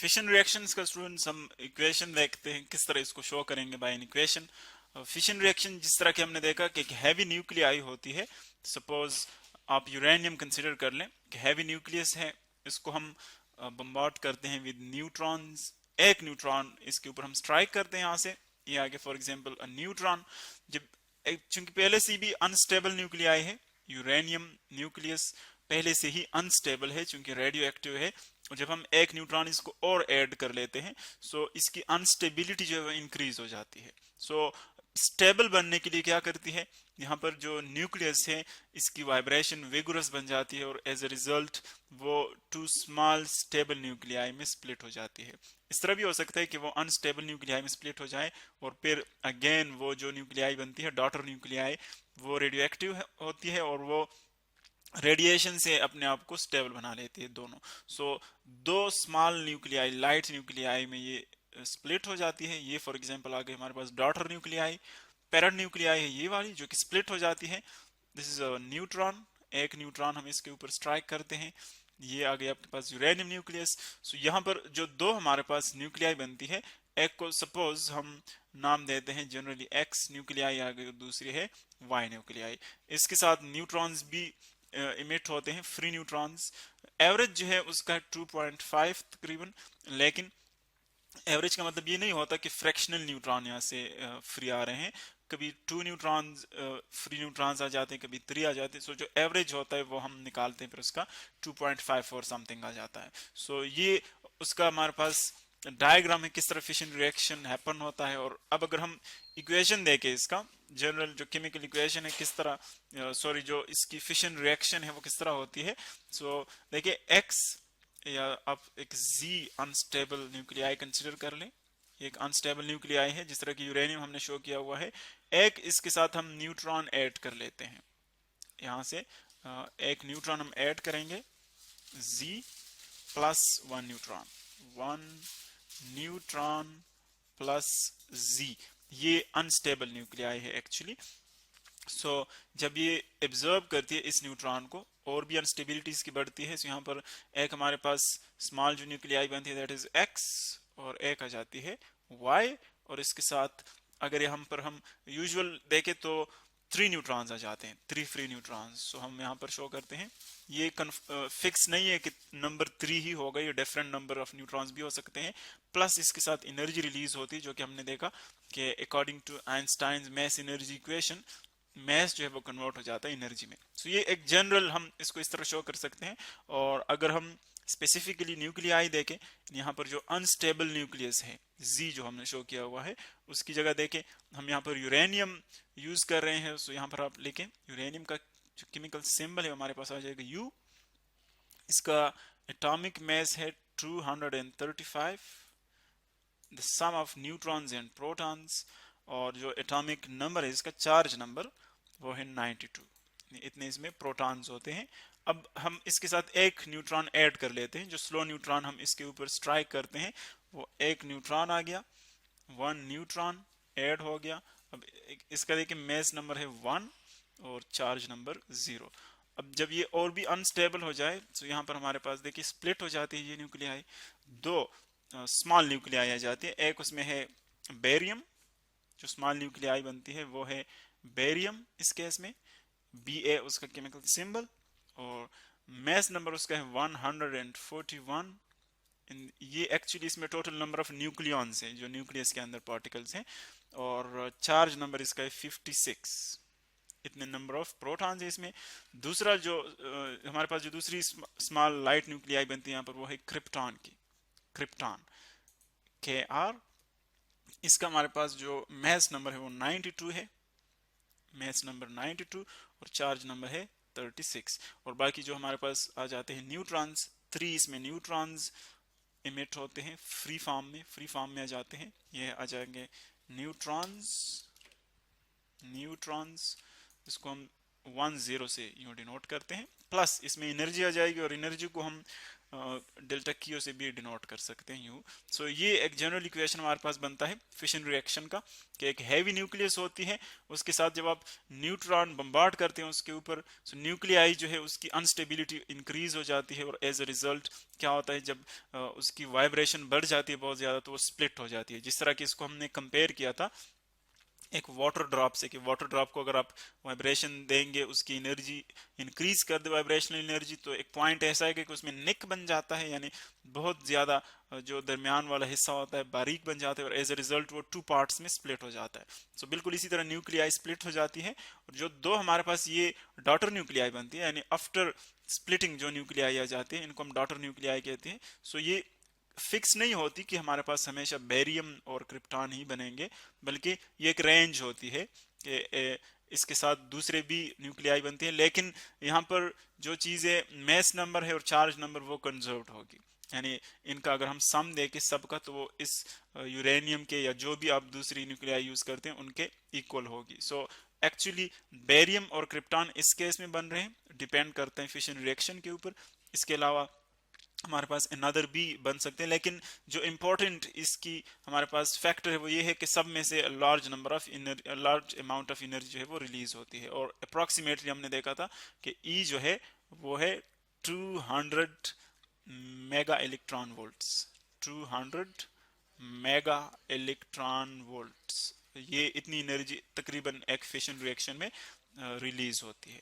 Fission reactions का students हम equation देखते हैं किस तरह इसको शो करेंगे by an equation. Fission reaction जिस तरह की हमने देखा कि एक हैवी न्यूक्लियाई होती है, सपोज आप यूरेनियम कंसिडर कर लें कि हैवी न्यूक्लियस है, इसको हम बम्बार्ड करते हैं विद न्यूट्रॉन्स। एक न्यूट्रॉन इसके ऊपर हम स्ट्राइक करते हैं यहाँ से, ये आगे फॉर एग्जांपल न्यूट्रॉन। जब चूंकि पहले से भी अनस्टेबल न्यूक्लियाई है, यूरेनियम न्यूक्लियस पहले से ही अनस्टेबल है चूंकि रेडियो एक्टिव है, और जब हम एक न्यूट्रॉन इसको और ऐड कर लेते हैं सो इसकी अनस्टेबिलिटी जो है वो इंक्रीज हो जाती है। सो स्टेबल बनने के लिए क्या करती है, यहाँ पर जो न्यूक्लियस है इसकी वाइब्रेशन विगुरस बन जाती है और एज अ रिजल्ट वो टू स्मॉल स्टेबल न्यूक्लियाई में स्प्लिट हो जाती है। इस तरह भी हो सकता है कि वो अनस्टेबल न्यूक्लियाई में स्प्लिट हो जाए और फिर अगेन वो जो न्यूक्लियाई बनती है डॉटर न्यूक्लियाई वो रेडियो एक्टिव होती है और वो रेडिएशन से अपने आप को स्टेबल बना लेती है दोनों। सो दो स्मॉल न्यूक्लियाई लाइट न्यूक्लियाई में ये स्प्लिट हो जाती है। ये फॉर एग्जांपल आगे हमारे पास डॉटर न्यूक्लियाई, पैरेंट न्यूक्लियाई है ये वाली जो कि स्प्लिट हो जाती है। दिस इज अ न्यूट्रॉन, एक न्यूट्रॉन हम इसके ऊपर स्ट्राइक करते हैं, ये आ गया आपके पास यूरेनियम न्यूक्लियस। सो यहाँ पर जो दो हमारे पास न्यूक्लियाई बनती है, एक को सपोज हम नाम देते हैं जनरली एक्स न्यूक्लियाई, आगे दूसरी है वाई न्यूक्लियाई। इसके साथ न्यूट्रॉन्स भी इमिट होते हैं, फ्री न्यूट्रॉन्स। एवरेज जो है उसका 2.5 तकरीबन, लेकिन एवरेज का मतलब ये नहीं होता कि फ्रैक्शनल न्यूट्रॉन यहाँ से फ्री आ रहे हैं। कभी 2 न्यूट्रॉन फ्री न्यूट्रॉन्स आ जाते हैं, कभी 3 आ जाते हैं। सो जो एवरेज होता है वो हम निकालते हैं, फिर उसका 2.5 और समथिंग आ जाता है। सो ये उसका हमारे पास डायग्राम है किस तरह फिशन रिएक्शन हैपन होता है। और अब अगर हम इक्वेशन देखें इसका जनरल जो केमिकल इक्वेशन है किस तरह सॉरी जो इसकी फिशन रिएक्शन है वो किस तरह होती है। सो देखिए एक्स या आप एक जी अनस्टेबल न्यूक्लियाई कंसिडर कर लें, एक अनस्टेबल न्यूक्लियाई है जिस तरह की यूरेनियम हमने शो किया हुआ है। एक इसके साथ हम न्यूट्रॉन ऐड कर लेते हैं, यहाँ से एक न्यूट्रॉन हम ऐड करेंगे, G plus one neutron, one neutron plus G, ये अनस्टेबल न्यूक्लियाई है एक्चुअली। सो जब ये एब्जॉर्ब करती है इस न्यूट्रॉन को और भी अनस्टेबिलिटी इसकी बढ़ती है। सो यहाँ पर एक हमारे पास स्मॉल जो न्यूक्लियाई बनती है दैट इज एक्स, और एक आ जाती है वाई, और इसके साथ अगर यहाँ पर हम यूजुअल देखें तो 3 न्यूट्रॉन्स आ जाते हैं, 3 फ्री न्यूट्रॉन्स। सो हम यहाँ पर शो करते हैं, ये फिक्स नहीं है कि नंबर 3 ही होगा, ये डिफरेंट नंबर ऑफ न्यूट्रॉन्स भी हो सकते हैं। प्लस इसके साथ एनर्जी रिलीज होती है जो कि हमने देखा कि according to Einstein mass energy equation mass जो है वो कन्वर्ट हो जाता है एनर्जी में। सो ये एक जनरल हम इसको इस तरह शो कर सकते हैं। और अगर हम स्पेसिफिकली न्यूक्लियाई देखें, यहाँ पर जो अनस्टेबल न्यूक्लियस है जी जो हमने शो किया हुआ है उसकी जगह देखें हम यहाँ पर यूरेनियम यूज कर रहे हैं। सो यहाँ पर आप लिखें यूरेनियम का जो केमिकल सिंबल है हमारे पास आ जाएगा यू, इसका एटॉमिक मास है 235, the sum of neutrons and protons, और जो एटॉमिक नंबर है इसका चार्ज नंबर वो है 92, इतने इसमें प्रोटॉन्स होते हैं। अब हम इसके साथ एक न्यूट्रॉन ऐड कर लेते हैं, जो स्लो न्यूट्रॉन हम इसके ऊपर स्ट्राइक करते हैं वो एक न्यूट्रॉन आ गया, वन न्यूट्रॉन ऐड हो गया। अब इसका देखिए मेस नंबर है 1 और चार्ज नंबर 0। अब जब ये और भी अनस्टेबल हो जाए तो यहाँ पर हमारे पास देखिए स्प्लिट हो जाती है ये न्यूक्लियाई, दो स्मॉल न्यूक्लियाई आ जाती है। एक उसमें है बेरियम, जो स्मॉल न्यूक्लियाई बनती है वो है बेरियम इस केस में, बी ए उसका केमिकल सिंबल, और मैस नंबर उसका है 141। ये एक्चुअली इसमें टोटल नंबर ऑफ न्यूक्लियॉन्स है जो न्यूक्लियस के अंदर पार्टिकल्स हैं, और चार्ज नंबर इसका है 56, इतने नंबर ऑफ प्रोटॉन्स है इसमें। दूसरा जो हमारे पास जो दूसरी स्मॉल लाइट न्यूक्लियाई बनती है यहाँ पर वो है क्रिप्टॉन की, क्रिप्टॉन के आर, इसका हमारे पास जो मैस नंबर है वो 92 है, मैस नंबर 92, और चार्ज नंबर है 36। और बाकी जो हमारे पास आ जाते हैं न्यूट्रॉन्स 3, इसमें न्यूट्रॉन्स इमिट होते हैं फ्री फॉर्म में, फ्री फॉर्म में आ जाते हैं, ये आ जाएंगे न्यूट्रॉन्स, न्यूट्रॉन्स इसको हम 10 से यूं डिनोट करते हैं, प्लस इसमें एनर्जी आ जाएगी और एनर्जी को हम डेल्टा क्यू से भी डिनोट कर सकते हैं यूं। सो ये एक जनरल इक्वेशन हमारे पास बनता है फिशन रिएक्शन का, कि एक हैवी न्यूक्लियस होती है, उसके साथ जब आप न्यूट्रॉन बम्बार्ड करते हैं उसके ऊपर, सो न्यूक्लियाई जो है उसकी अनस्टेबिलिटी इंक्रीज हो जाती है, और एज अ रिजल्ट क्या होता है, जब उसकी वाइब्रेशन बढ़ जाती है बहुत ज्यादा तो वो स्प्लिट हो जाती है। जिस तरह की इसको हमने कंपेयर किया था एक वाटर ड्रॉप से, कि वाटर ड्रॉप को अगर आप वाइब्रेशन देंगे, उसकी एनर्जी इंक्रीज कर दे वाइब्रेशनल एनर्जी, तो एक पॉइंट ऐसा है कि उसमें निक बन जाता है, यानी बहुत ज्यादा जो दरमियान वाला हिस्सा होता है बारीक बन जाता है, और एज ए रिजल्ट वो 2 पार्ट्स में स्प्लिट हो जाता है। सो बिल्कुल इसी तरह न्यूक्लियाई स्प्लिट हो जाती है, और जो दो हमारे पास ये डॉटर न्यूक्लियाई बनती है, यानी आफ्टर स्प्लिटिंग जो न्यूक्लियाई आ जाती है, इनको हम डॉटर न्यूक्लियाई कहते हैं। सो ये फिक्स नहीं होती कि हमारे पास हमेशा बेरियम और क्रिप्टॉन ही बनेंगे, बल्कि ये एक रेंज होती है कि इसके साथ दूसरे भी न्यूक्लियाई बनती हैं, लेकिन यहाँ पर जो चीज़ें मैस नंबर है और चार्ज नंबर वो कंजर्व्ड होगी, यानी इनका अगर हम सम दें कि सबका, तो वो इस यूरेनियम के या जो भी आप दूसरी न्यूक्लियाई यूज करते हैं उनके इक्वल होगी। सो एक्चुअली बेरियम और क्रिप्टॉन इस केस में बन रहे हैं, डिपेंड करते हैं फिशन रिएक्शन के ऊपर। इसके अलावा हमारे पास अनदर भी बन सकते हैं, लेकिन जो इम्पोर्टेंट इसकी हमारे पास फैक्टर है वो ये है कि सब में से large number of large amount of energy जो है वो रिलीज होती है, और अप्रोक्सीमेटली हमने देखा था कि ई जो है वो है 200 mega electron volts, 200 mega electron volts, ये इतनी एनर्जी तकरीबन एक फिशन रिएक्शन में रिलीज होती है।